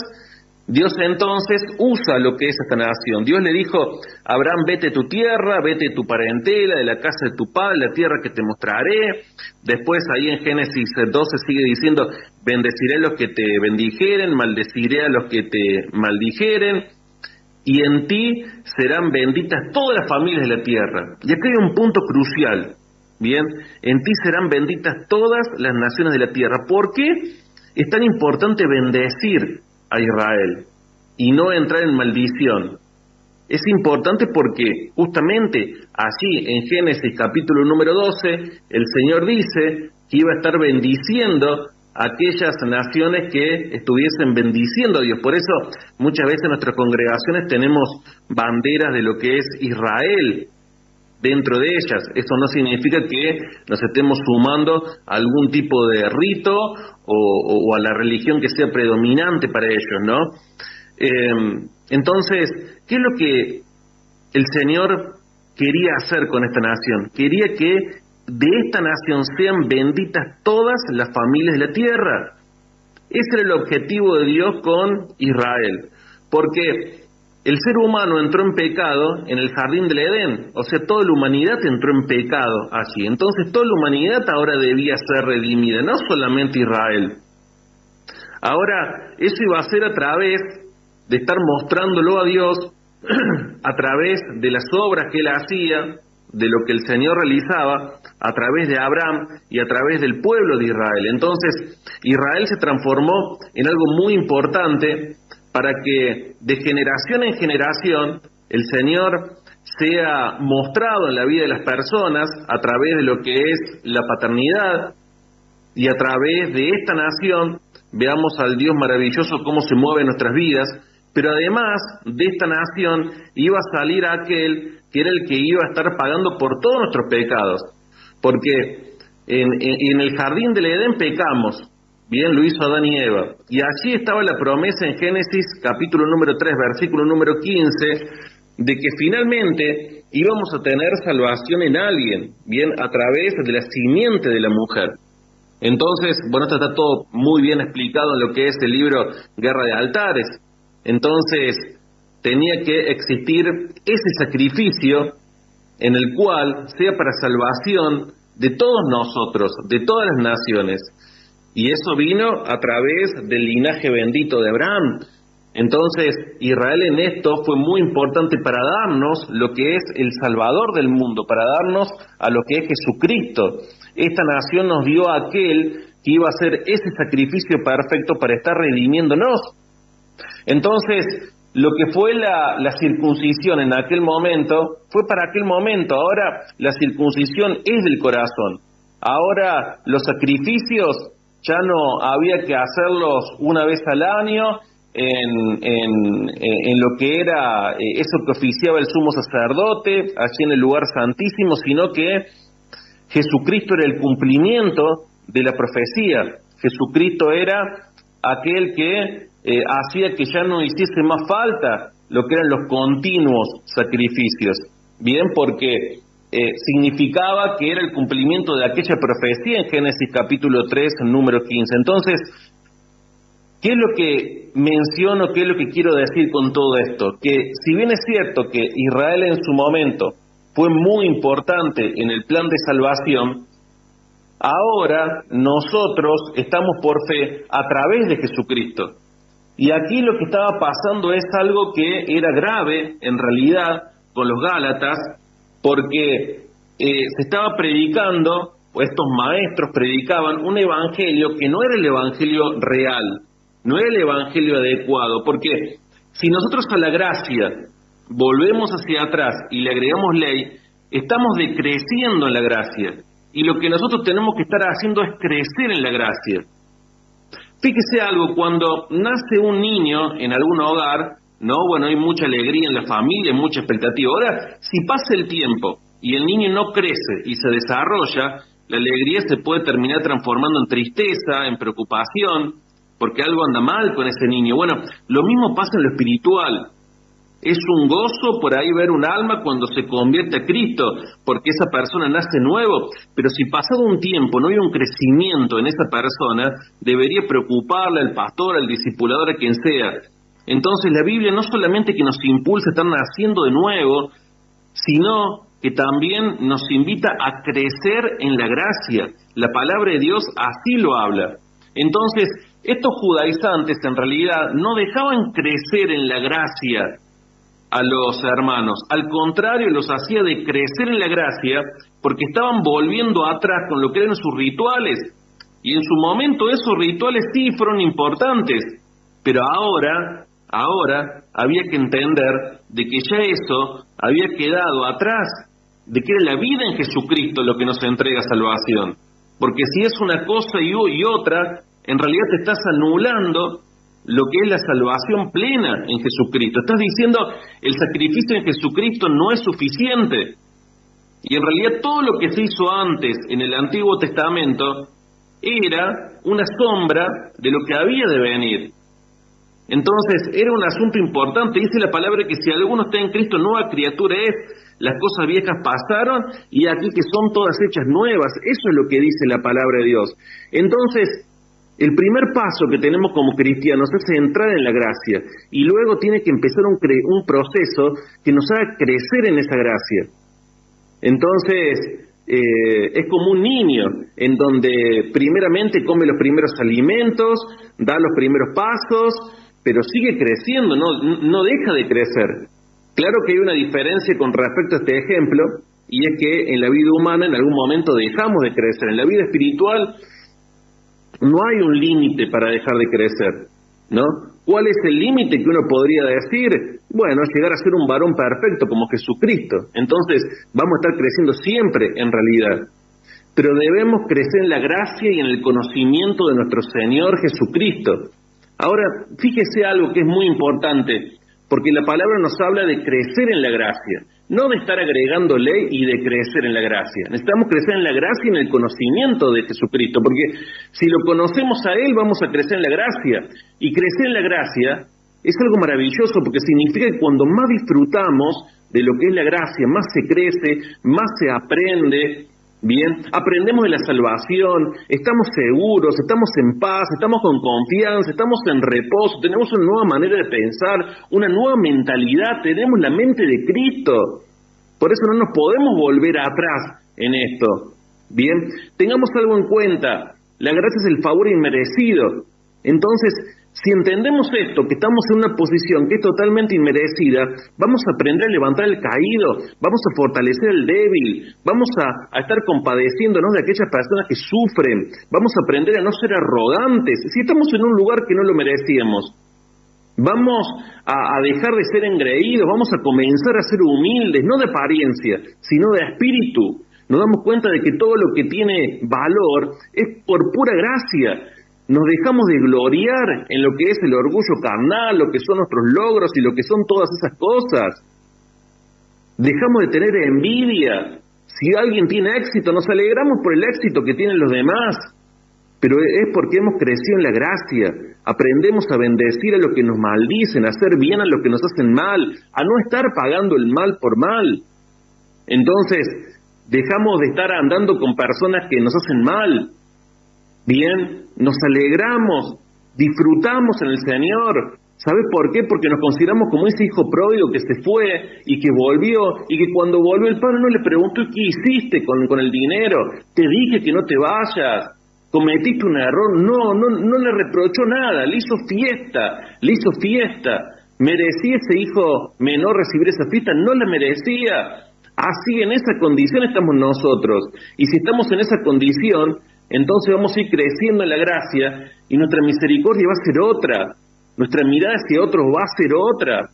Dios entonces usa lo que es esta nación. Dios le dijo, Abraham, vete de tu tierra, vete de tu parentela, de la casa de tu padre, la tierra que te mostraré. Después ahí en Génesis 12 sigue diciendo, bendeciré a los que te bendijeren, maldeciré a los que te maldijeren, y en ti serán benditas todas las familias de la tierra. Y aquí hay un punto crucial, ¿bien? En ti serán benditas todas las naciones de la tierra. ¿Por qué es tan importante bendecir a Israel y no entrar en maldición? Es importante porque justamente allí en Génesis capítulo número 12 el Señor dice que iba a estar bendiciendo a aquellas naciones que estuviesen bendiciendo a Dios. Por eso muchas veces en nuestras congregaciones tenemos banderas de lo que es Israel dentro de ellas. Eso no significa que nos estemos sumando a algún tipo de rito o a la religión que sea predominante para ellos, ¿no? Entonces, ¿qué es lo que el Señor quería hacer con esta nación? Quería que de esta nación sean benditas todas las familias de la tierra. Ese era el objetivo de Dios con Israel, porque el ser humano entró en pecado en el jardín del Edén, o sea, toda la humanidad entró en pecado allí. Entonces toda la humanidad ahora debía ser redimida, no solamente Israel. Ahora, eso iba a ser a través de estar mostrándolo a Dios, a través de las obras que Él hacía, de lo que el Señor realizaba, a través de Abraham y a través del pueblo de Israel. Entonces, Israel se transformó en algo muy importante para que de generación en generación el Señor sea mostrado en la vida de las personas a través de lo que es la paternidad, y a través de esta nación veamos al Dios maravilloso cómo se mueve en nuestras vidas. Pero además de esta nación iba a salir aquel que era el que iba a estar pagando por todos nuestros pecados, porque en el jardín del Edén pecamos, bien, lo hizo Adán y Eva, y allí estaba la promesa en Génesis capítulo número 3, versículo número 15, de que finalmente íbamos a tener salvación en alguien, bien, a través de la simiente de la mujer. Entonces, bueno, esto está todo muy bien explicado en lo que es el libro Guerra de Altares. Entonces, tenía que existir ese sacrificio en el cual sea para salvación de todos nosotros, de todas las naciones. Y eso vino a través del linaje bendito de Abraham. Entonces, Israel en esto fue muy importante para darnos lo que es el Salvador del mundo, para darnos a lo que es Jesucristo. Esta nación nos dio a aquel que iba a hacer ese sacrificio perfecto para estar redimiéndonos. Entonces, lo que fue la circuncisión en aquel momento, fue para aquel momento. Ahora la circuncisión es del corazón. Ahora los sacrificios ya no había que hacerlos una vez al año en lo que era eso que oficiaba el sumo sacerdote allí en el lugar santísimo, sino que Jesucristo era el cumplimiento de la profecía. Jesucristo era aquel que hacía que ya no hiciese más falta lo que eran los continuos sacrificios, bien, porque significaba que era el cumplimiento de aquella profecía en Génesis capítulo 3, número 15. Entonces, ¿qué es lo que menciono, qué es lo que quiero decir con todo esto? Que si bien es cierto que Israel en su momento fue muy importante en el plan de salvación, ahora nosotros estamos por fe a través de Jesucristo. Y aquí lo que estaba pasando es algo que era grave en realidad con los Gálatas, porque se estaba predicando, o estos maestros predicaban un evangelio que no era el evangelio real, no era el evangelio adecuado, porque si nosotros a la gracia volvemos hacia atrás y le agregamos ley, estamos decreciendo en la gracia, y lo que nosotros tenemos que estar haciendo es crecer en la gracia. Fíjese algo, cuando nace un niño en algún hogar, no, bueno, hay mucha alegría en la familia, mucha expectativa. Ahora, si pasa el tiempo y el niño no crece y se desarrolla, la alegría se puede terminar transformando en tristeza, en preocupación, porque algo anda mal con ese niño. Bueno, lo mismo pasa en lo espiritual. Es un gozo por ahí ver un alma cuando se convierte a Cristo, porque esa persona nace nuevo, pero si pasado un tiempo no hay un crecimiento en esa persona, debería preocuparle al pastor, al discipulador, a quien sea. Entonces la Biblia no solamente que nos impulsa a estar naciendo de nuevo, sino que también nos invita a crecer en la gracia. La palabra de Dios así lo habla. Entonces, estos judaizantes en realidad no dejaban crecer en la gracia a los hermanos, al contrario, los hacía de crecer en la gracia porque estaban volviendo atrás con lo que eran sus rituales, y en su momento esos rituales sí fueron importantes, pero ahora había que entender de que ya eso había quedado atrás, de que era la vida en Jesucristo lo que nos entrega salvación, porque si es una cosa y otra, en realidad te estás anulando lo que es la salvación plena en Jesucristo. Estás diciendo, el sacrificio en Jesucristo no es suficiente. Y en realidad todo lo que se hizo antes en el Antiguo Testamento era una sombra de lo que había de venir. Entonces era un asunto importante. Dice la palabra que si alguno está en Cristo, nueva criatura es. Las cosas viejas pasaron y aquí que son todas hechas nuevas. Eso es lo que dice la palabra de Dios. Entonces, el primer paso que tenemos como cristianos es entrar en la gracia, y luego tiene que empezar un proceso que nos haga crecer en esa gracia. Entonces, es como un niño, en donde primeramente come los primeros alimentos, da los primeros pasos, pero sigue creciendo, no deja de crecer. Claro que hay una diferencia con respecto a este ejemplo, y es que en la vida humana en algún momento dejamos de crecer. En la vida espiritual no hay un límite para dejar de crecer, ¿no? ¿Cuál es el límite que uno podría decir? Bueno, llegar a ser un varón perfecto como Jesucristo. Entonces, vamos a estar creciendo siempre en realidad. Pero debemos crecer en la gracia y en el conocimiento de nuestro Señor Jesucristo. Ahora, fíjese algo que es muy importante, porque la palabra nos habla de crecer en la gracia, no de estar agregando ley y de crecer en la gracia. Necesitamos crecer en la gracia y en el conocimiento de Jesucristo, porque si lo conocemos a Él, vamos a crecer en la gracia. Y crecer en la gracia es algo maravilloso, porque significa que cuando más disfrutamos de lo que es la gracia, más se crece, más se aprende. Bien, aprendemos de la salvación, estamos seguros, estamos en paz, estamos con confianza, estamos en reposo, tenemos una nueva manera de pensar, una nueva mentalidad, tenemos la mente de Cristo. Por eso no nos podemos volver atrás en esto. Bien, tengamos algo en cuenta, la gracia es el favor inmerecido. Entonces, si entendemos esto, que estamos en una posición que es totalmente inmerecida, vamos a aprender a levantar el caído, vamos a fortalecer al débil, vamos a estar compadeciéndonos de aquellas personas que sufren, vamos a aprender a no ser arrogantes, si estamos en un lugar que no lo merecíamos. Vamos a dejar de ser engreídos, vamos a comenzar a ser humildes, no de apariencia, sino de espíritu. Nos damos cuenta de que todo lo que tiene valor es por pura gracia. Nos dejamos de gloriar en lo que es el orgullo carnal, lo que son nuestros logros y lo que son todas esas cosas. Dejamos de tener envidia. Si alguien tiene éxito, nos alegramos por el éxito que tienen los demás. Pero es porque hemos crecido en la gracia. Aprendemos a bendecir a los que nos maldicen, a hacer bien a los que nos hacen mal, a no estar pagando el mal por mal. Entonces, dejamos de estar andando con personas que nos hacen mal. Bien, nos alegramos, disfrutamos en el Señor. ¿Sabes por qué? Porque nos consideramos como ese hijo pródigo que se fue y que volvió, y que cuando volvió el padre no le preguntó ¿qué hiciste con el dinero? Te dije que no te vayas, cometiste un error. No le reprochó nada, le hizo fiesta. ¿Merecía ese hijo menor recibir esa fiesta? No la merecía. Así, en esa condición estamos nosotros. Y si estamos en esa condición, entonces vamos a ir creciendo en la gracia y nuestra misericordia va a ser otra, nuestra mirada hacia otros va a ser otra,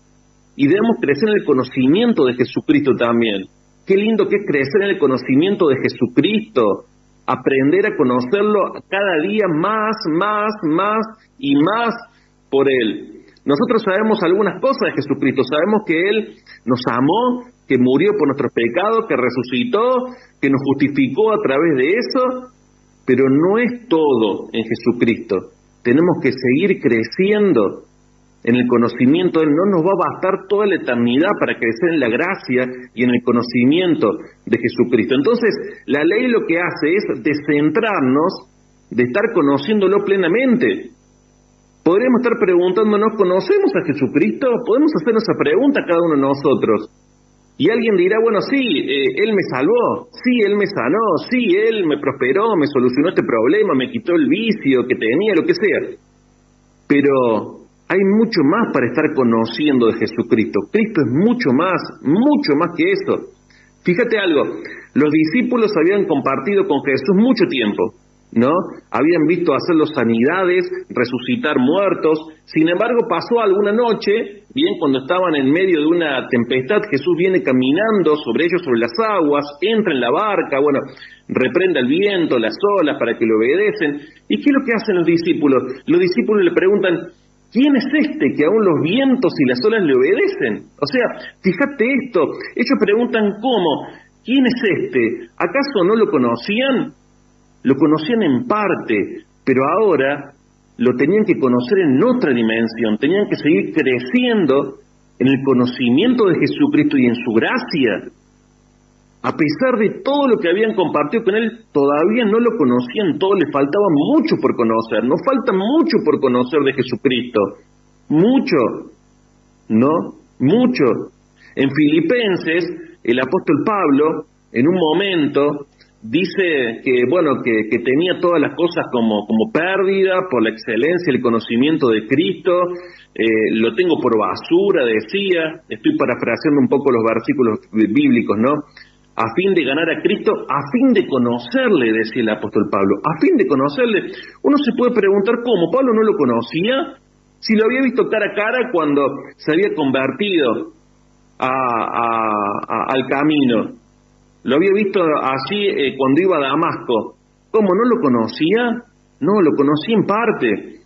y debemos crecer en el conocimiento de Jesucristo también. Qué lindo que es crecer en el conocimiento de Jesucristo, aprender a conocerlo cada día más y más por Él. Nosotros sabemos algunas cosas de Jesucristo, sabemos que Él nos amó que murió por nuestros pecados, que resucitó, que nos justificó a través de eso, pero no es todo en Jesucristo. Tenemos que seguir creciendo en el conocimiento de Él. No nos va a bastar toda la eternidad para crecer en la gracia y en el conocimiento de Jesucristo. Entonces, la ley lo que hace es descentrarnos de estar conociéndolo plenamente. Podríamos estar preguntándonos, ¿conocemos a Jesucristo? Podemos hacernos esa pregunta cada uno de nosotros. Y alguien dirá, bueno, sí, Él me salvó, sí, Él me sanó, sí, Él me prosperó, me solucionó este problema, me quitó el vicio que tenía, lo que sea. Pero hay mucho más para estar conociendo de Jesucristo. Cristo es mucho más que eso. Fíjate algo, los discípulos habían compartido con Jesús mucho tiempo, ¿no? Habían visto hacerlo sanidades, resucitar muertos. Sin embargo, pasó alguna noche, bien, cuando estaban en medio de una tempestad, Jesús viene caminando sobre ellos, sobre las aguas, entra en la barca, bueno, reprende el viento, las olas, para que le obedecen. ¿Y qué es lo que hacen los discípulos? Los discípulos le preguntan, ¿quién es este que aún los vientos y las olas le obedecen? O sea, fíjate esto, ellos preguntan ¿cómo? ¿Quién es este? ¿Acaso no lo conocían? Lo conocían en parte, pero ahora lo tenían que conocer en otra dimensión, tenían que seguir creciendo en el conocimiento de Jesucristo y en su gracia. A pesar de todo lo que habían compartido con Él, todavía no lo conocían todo, les faltaba mucho por conocer, nos falta mucho por conocer de Jesucristo. Mucho, ¿no? Mucho. En Filipenses, el apóstol Pablo, en un momento, dice que, bueno, que tenía todas las cosas como pérdida por la excelencia y el conocimiento de Cristo, lo tengo por basura, decía, estoy parafraseando un poco los versículos bíblicos, ¿no? A fin de ganar a Cristo, a fin de conocerle, decía el apóstol Pablo, a fin de conocerle. Uno se puede preguntar cómo, ¿Pablo no lo conocía? Si lo había visto cara a cara cuando se había convertido al camino, lo había visto así cuando iba a Damasco. ¿Cómo, no lo conocía? No, lo conocía en parte.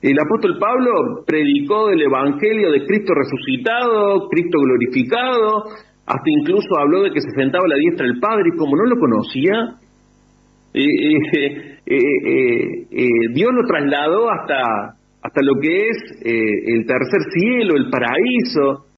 El apóstol Pablo predicó del evangelio de Cristo resucitado, Cristo glorificado, hasta incluso habló de que se sentaba a la diestra del Padre, y como no lo conocía, Dios lo trasladó hasta lo que es el tercer cielo, el paraíso,